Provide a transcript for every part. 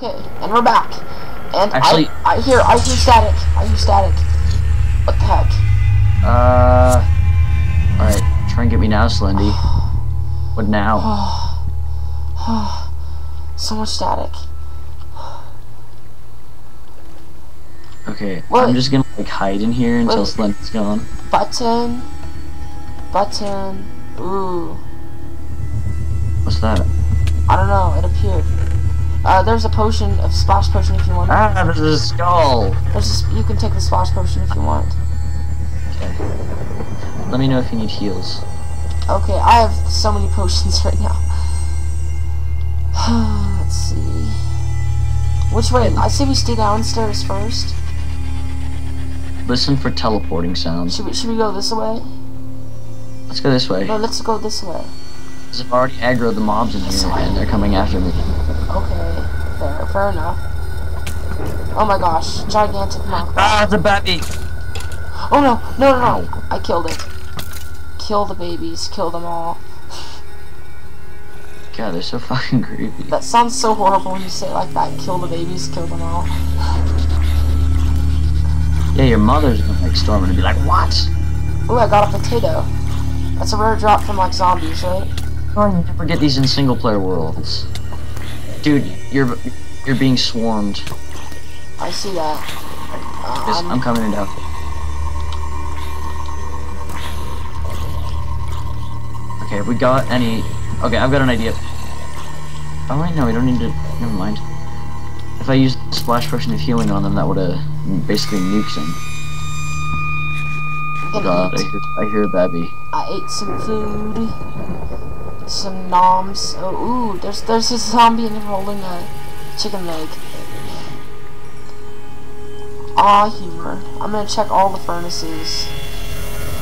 Okay, and we're back. And Actually, I hear static. I hear static. What the heck? Alright, try and get me now, Slendy. What now? So much static. Okay, what? I'm just gonna like hide in here until Slendy's gone. Button. Ooh. What's that? I don't know, it appeared. There's a potion, a splash potion if you want. Ah, there's a skull! You can take the splash potion if you want. Okay. Let me know if you need heals. Okay, I have so many potions right now. Let's see. Which way? I say we stay downstairs first. Listen for teleporting sounds. Should we go this way? Let's go this way. No, let's go this way. Because I've already aggroed the mobs in here and they're coming after me. Okay, fair enough. Oh my gosh, gigantic mob. Ah, it's a baby! Oh no, no! I killed it. Kill the babies, kill them all. God, they're so fucking creepy. That sounds so horrible when you say it like that. Kill the babies, kill them all. Yeah, your mother's gonna like storm and be like, what? Ooh, I got a potato. That's a rare drop from like zombies, right? Oh, you never get these in single player worlds. Dude, you're being swarmed. I see that. I'm coming in to help. Okay, have we got any... Okay, I've got an idea. Oh wait, no, we don't need to... Never mind. If I used splash potion of healing on them, that would have basically nuked them. Oh god, I hear a baby. I ate some food. Some noms. Oh, ooh, there's this zombie and holding a chicken leg. Aw, humor. I'm gonna check all the furnaces.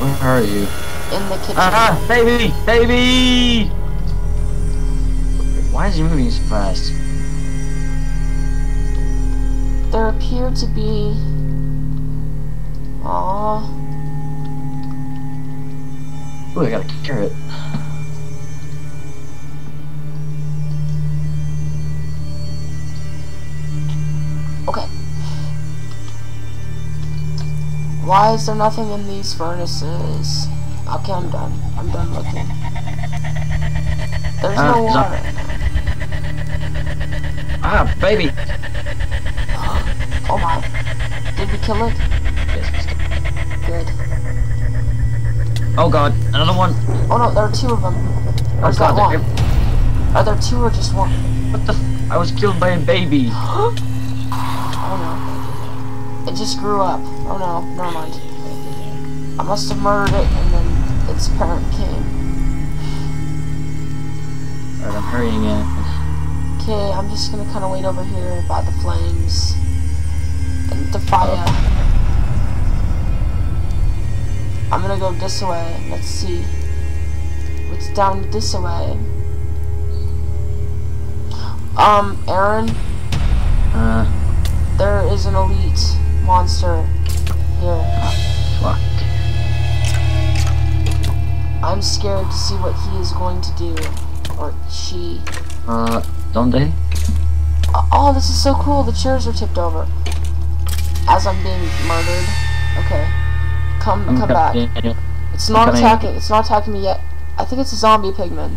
Where are you? In the kitchen. Ah, baby! Baby! Why is he moving so fast? There appear to be... Aww. Ooh, I got a carrot. Okay. Why is there nothing in these furnaces? Okay, I'm done. I'm done looking. There's no water. Ah, baby! Oh my. Did we kill it? Yes. Good. Oh god, another one! Oh no, there are two of them. Or is that one? Are there two or just one? What the f— I was killed by a baby! Oh no. It just grew up. Oh no, never mind. I must have murdered it and then its parent came. Alright, I'm hurrying in. Okay, I'm just gonna kinda wait over here by the flames. And the fire. I'm gonna go this way. Let's see. What's down this way? Aaron? There is an elite monster here. Fuck. I'm scared to see what he is going to do. Or she. Don't they? Oh, this is so cool. The chairs are tipped over. As I'm being murdered. Okay. Come back. It's not attacking. It's not attacking me yet. I think it's a zombie pigman.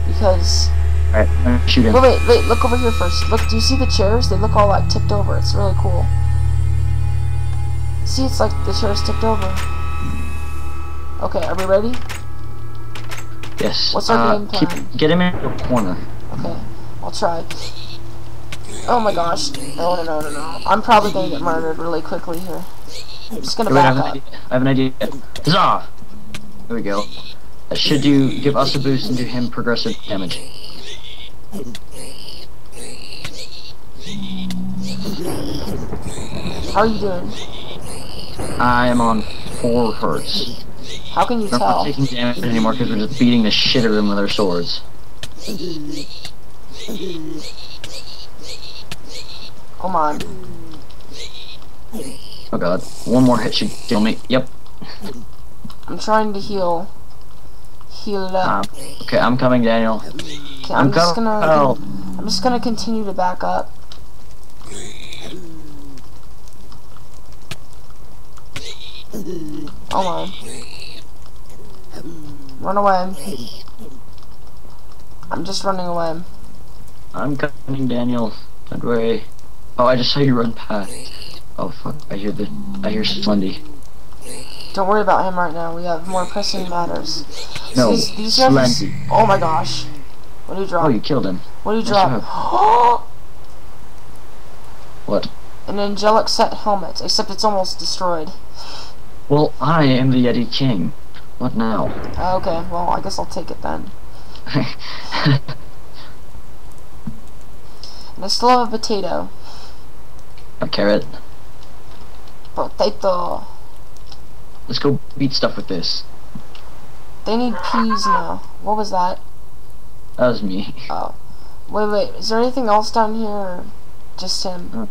Because... Alright, I'm gonna shoot him. Wait, look over here first. Look, do you see the chairs? They look all like tipped over. It's really cool. See, it's like the chair's tipped over. Okay, are we ready? Yes. What's our game plan? Get him in the corner. Okay, I'll try. Oh my gosh. No. I'm probably gonna get murdered really quickly here. I'm just gonna back up. I have an idea. Huzzah! There we go. That should give us a boost and do him progressive damage. How are you doing? I am on 4 hertz. How can you We're not tell? taking damage anymore because we're just beating the shit out of them with our swords. Come on. Oh god. One more hit should kill me. Yep. I'm trying to heal. Heal it up. Okay, I'm coming, Daniel. Okay, I'm just gonna continue to back up. Oh my. Run away. I'm just running away. I'm coming, Daniel. Don't worry. Oh, I just saw you run past. Oh fuck! I hear Slendy. Don't worry about him right now. We have more pressing matters. No, these guys. Oh my gosh! What do you drop? Oh, you killed him. What do you drop? What? An angelic set helmet, except it's almost destroyed. Well, I am the Yeti King. What now? Okay, well, I guess I'll take it then. And I still have a potato. A carrot. Potato. Let's go beat stuff with this. They need peas now. What was that? That was me. Oh. Wait. Is there anything else down here? Or just him?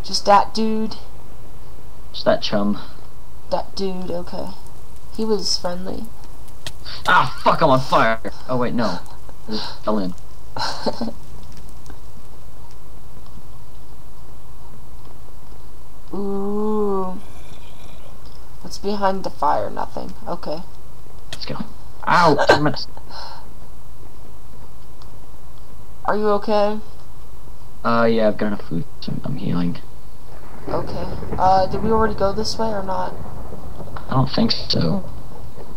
Just that dude? Just that chum. That dude, okay. He was friendly. Ah, fuck, I'm on fire. Oh, wait, no. I just fell in. Ooh. What's behind the fire? Nothing. Okay. Let's go. Ow! Damn it. Are you okay? Yeah, I've got enough food, so I'm healing. Okay. Did we already go this way or not? I don't think so.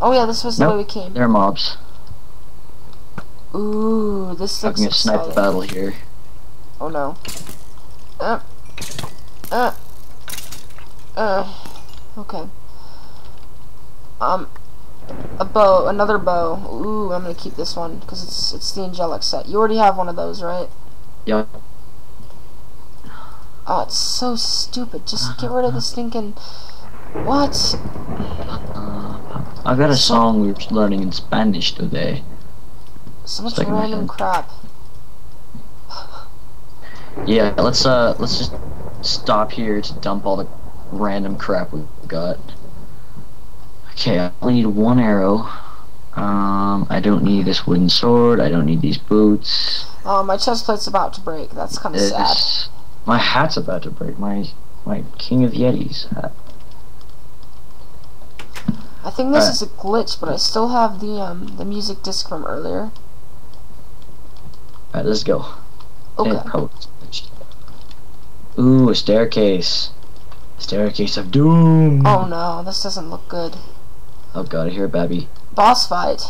Oh yeah, this was the way we came. There are mobs. Ooh, this looks I'm gonna snipe the battle here. Oh no. Okay. A bow, another bow. Ooh, I'm gonna keep this one because it's the angelic set. You already have one of those, right? Yep. Oh, it's so stupid. Just get rid of the stinking. What? I've got a song we were learning in Spanish today. So much random crap. Yeah, let's just stop here to dump all the random crap we've got. Okay, I only need one arrow. I don't need this wooden sword. I don't need these boots. Oh, my chest plate's about to break. That's kind of sad. My hat's about to break. My King of Yetis hat. I think this is a glitch, but I still have the music disc from earlier. Alright, let's go. Okay. Ooh, a staircase. Staircase of doom. Oh no, this doesn't look good. Oh god, I hear a babby. Boss fight.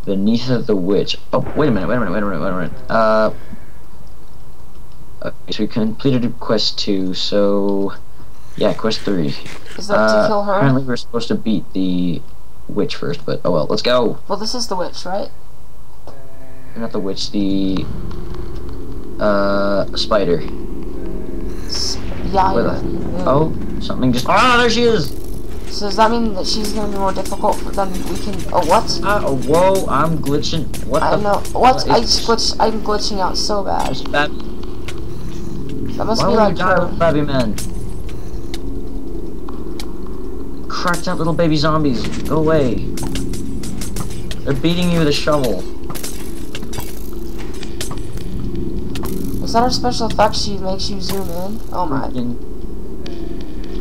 Beneath the witch. Oh, wait a minute. Okay, so we completed quest 2, so yeah, quest 3. Is that to kill her? Apparently we're supposed to beat the witch first, but oh well, let's go. Well, this is the witch, right? Not the witch, the spider. Yeah. Oh, something just. Ah, there she is. So does that mean that she's gonna be more difficult than we can? Oh, what? Oh, whoa! I'm glitching. What? I know. What? I'm glitching out so bad. That must be like her. Babby man. Cracked out little baby zombies. Go away. They're beating you with a shovel. Is that her special effect? She makes you zoom in. Oh my.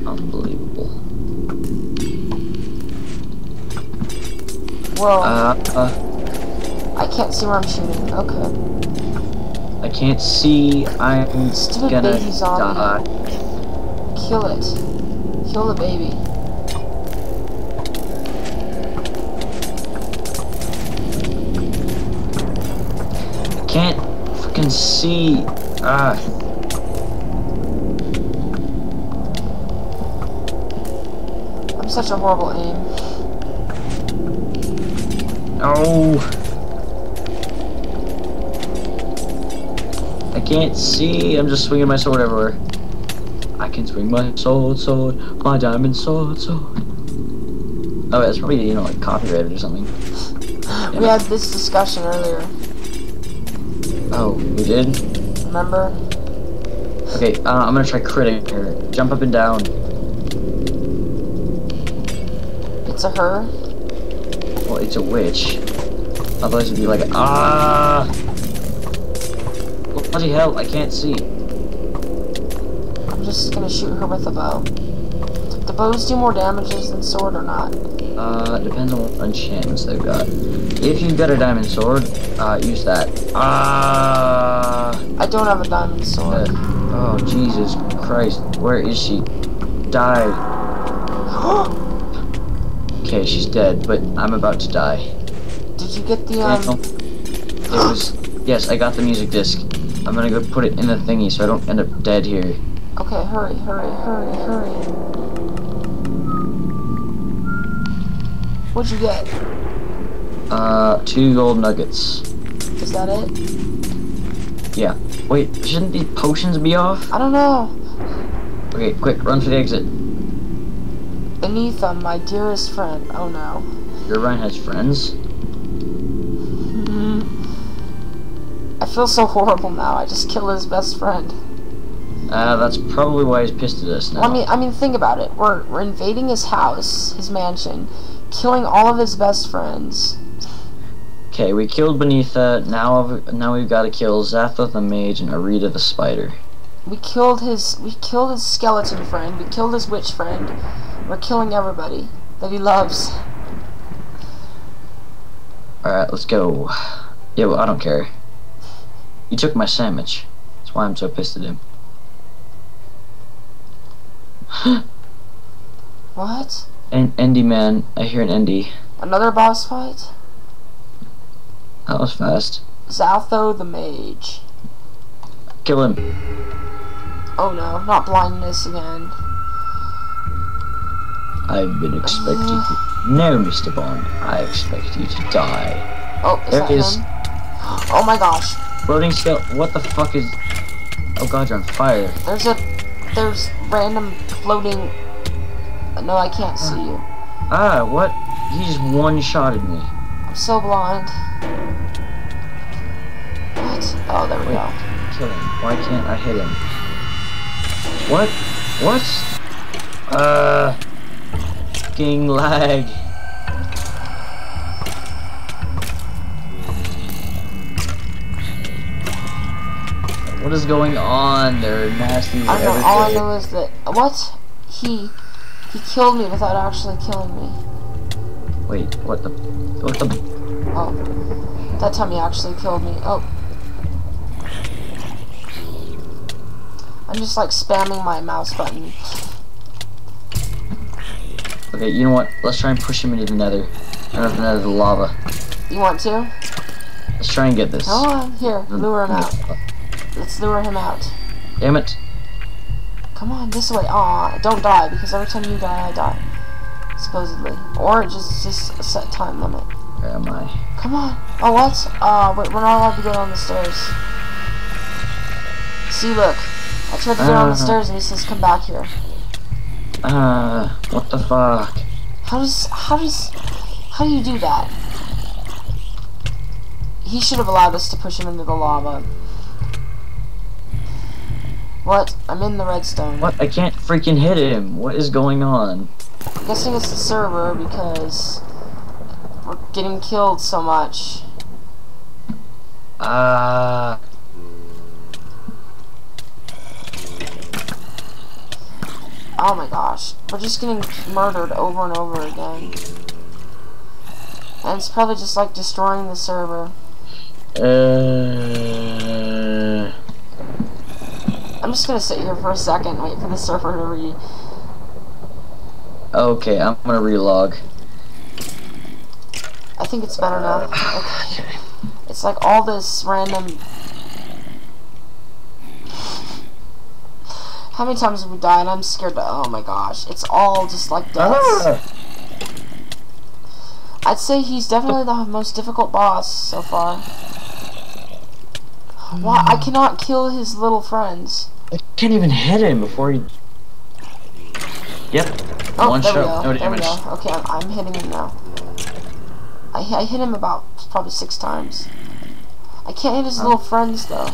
Unbelievable. Whoa. I can't see where I'm shooting. Okay. I can't see. I'm Stupid gonna baby zombie. die. Kill it. Kill the baby. I can't fucking see. I'm such a horrible aim. Oh. I can't see. I'm just swinging my sword everywhere. I can swing my sword, my diamond sword. Oh, that's probably, you know, like copyrighted or something. We had this discussion earlier. Oh, we did? Remember? Okay, I'm gonna try critting her. Jump up and down. It's a her? Well, it's a witch. Otherwise it'd be like, ah! Bloody hell, I can't see. I'm just gonna shoot her with a bow. Do bows do more damages than sword or not? Depends on what enchantments they've got. If you've got a diamond sword, use that. I don't have a diamond sword. Oh, Jesus Christ. Where is she? Die. Okay, she's dead, but I'm about to die. Did you get the, It was... Yes, I got the music disc. I'm gonna go put it in the thingy so I don't end up dead here. Okay, hurry. What'd you get? 2 gold nuggets. Is that it? Yeah. Wait, shouldn't these potions be off? I don't know. Okay, quick, run for the exit. Beneath them, my dearest friend. Oh no. Herobrine has friends? I feel so horrible now. I just killed his best friend. That's probably why he's pissed at us now. I mean, think about it. We're invading his house, his mansion, killing all of his best friends. Okay, we killed Beneatha. Now we've got to kill Zatha the mage and Arita the spider. We killed his skeleton friend. We killed his witch friend. We're killing everybody that he loves. Alright, let's go. Yeah, well, I don't care. He took my sandwich. That's why I'm so pissed at him. What? Endy man. I hear an Endy. Another boss fight? That was fast. Zatho the mage. Kill him. Oh no, not blindness again. I've been expecting you. No, Mr. Bond. I expect you to die. Oh, is that him? Oh my gosh. Floating scale. What the fuck is... Oh god, you're on fire. There's random floating... No, I can't see you. Ah, what? He just one-shotted me. I'm so blind. What? Oh, there we go. Kill him. Why can't I hit him? What? What? Fucking lag. What is going on? There are nasties everywhere. All I know is that... What? He killed me without actually killing me. Wait, what the... Oh. That time he actually killed me. Oh. I'm just like spamming my mouse button. Okay, you know what? Let's try and push him into the nether. Not the nether, the lava. You want to? Let's try and get this. Come on, here, lure him out. Let's lure him out. Damn it. Come on, this way. Aw, don't die, because every time you die, I die. Supposedly. Or just a set time limit. Where am I? Come on. Oh, what? Wait, we're not allowed to go down the stairs. See, look. I tried to go down the stairs and he says, come back here. What the fuck? How do you do that? He should have allowed us to push him into the lava. What? I'm in the redstone. What? I can't freaking hit him. What is going on? I'm guessing it's the server because we're getting killed so much. Oh my gosh. We're just getting murdered over and over again. And it's probably just like destroying the server. I'm just gonna sit here for a second and wait for the server to Okay, I'm gonna relog. I think it's better now. Okay. It's like all this random... How many times have we died? I'm scared to... Oh my gosh. It's all just like deaths. I'd say he's definitely the most difficult boss so far. Why? I cannot kill his little friends. I can't even hit him before he... Yep. Oh, One there shot, we go. no damage. There we go. Okay, I'm hitting him now. I hit him about probably 6 times. I can't hit his little friends though.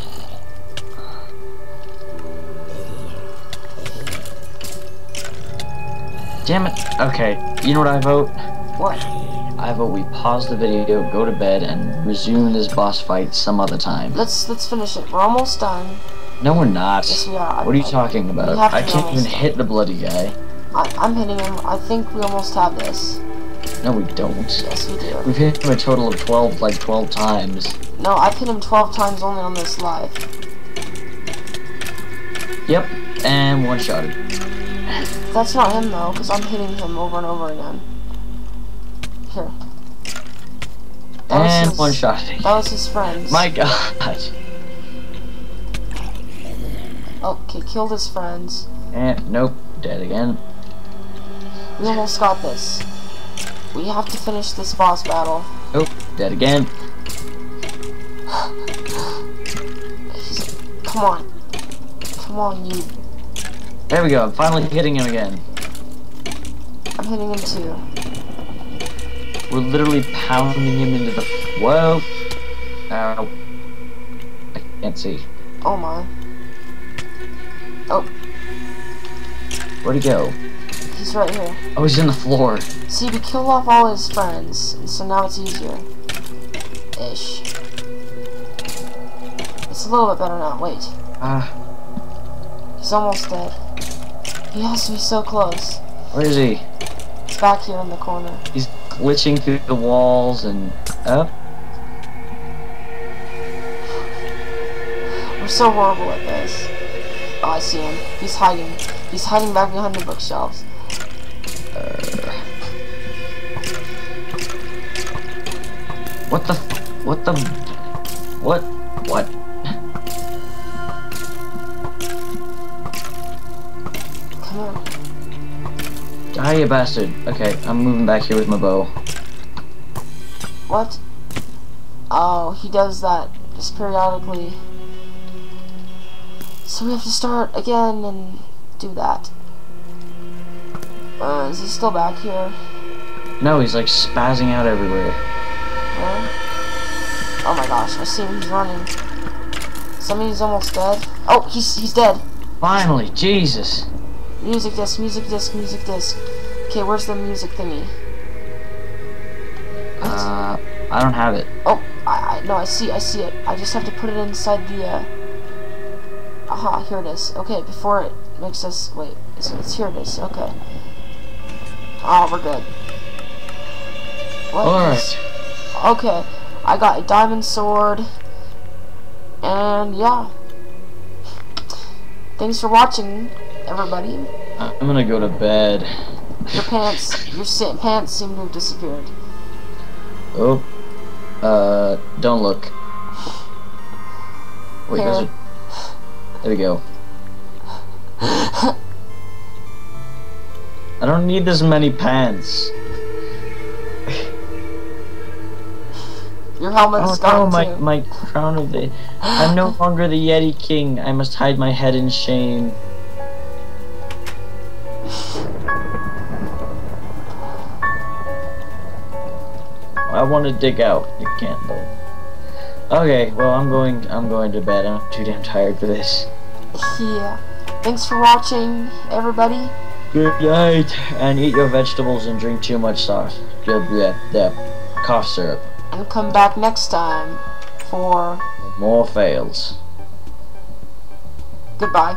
Damn it. Okay, you know what I vote? What? I vote we pause the video, go to bed, and resume this boss fight some other time. Let's finish it. We're almost done. No, we're not. Yes, we are. What are you talking about? I can't even hit the bloody guy. I'm hitting him. I think we almost have this. No, we don't. Yes, we do. We've hit him a total of 12 times. No, I've hit him 12 times only on this live. Yep, and one-shotted. That's not him though, because I'm hitting him over and over again. Here. And one-shotted. That was his friends. My god. Okay, killed his friends. And nope, dead again. We almost got this. We have to finish this boss battle. Nope, dead again. Come on. Come on, you. There we go, I'm finally hitting him again. I'm hitting him too. We're literally pounding him into the... Whoa! Ow. I can't see. Oh my. Oh. Where'd he go? He's right here. Oh, he's in the floor. See, we killed off all his friends, and so now it's easier. Ish. It's a little bit better now. Wait. He's almost dead. He has to be so close. Where is he? He's back here in the corner. He's glitching through the walls and up. We're so horrible at this. Oh, I see him. He's hiding. He's hiding back behind the bookshelves. What the? What? Come here. Die, you bastard. Okay, I'm moving back here with my bow. What? Oh, he does that just periodically. So we have to start again and do that. Is he still back here? No, he's like spazzing out everywhere. Where? Oh my gosh, I see him, he's running. Somebody's almost dead. Oh, he's dead. Finally, Jesus. Music disc, music disc, music disc. Okay, where's the music thingy? I don't have it. Oh, no, I see it. I just have to put it inside the, aha, here it is. Okay, before it makes us, wait, it's here it is, okay. Oh, we're good. Alright. Okay, I got a diamond sword, and yeah. Thanks for watching, everybody. I'm gonna go to bed. Your pants seem to have disappeared. Oh. Don't look. Wait, those are... There we go. I don't need this many pants. Your helmet's gone too. my crown of the... I'm no longer the Yeti King. I must hide my head in shame. I want to dig out. You can't though. Okay, well I'm going to bed. I'm too damn tired for this. Yeah. Thanks for watching, everybody. Good night, and eat your vegetables and drink too much sauce. Cough syrup. And come back next time for more fails. Goodbye.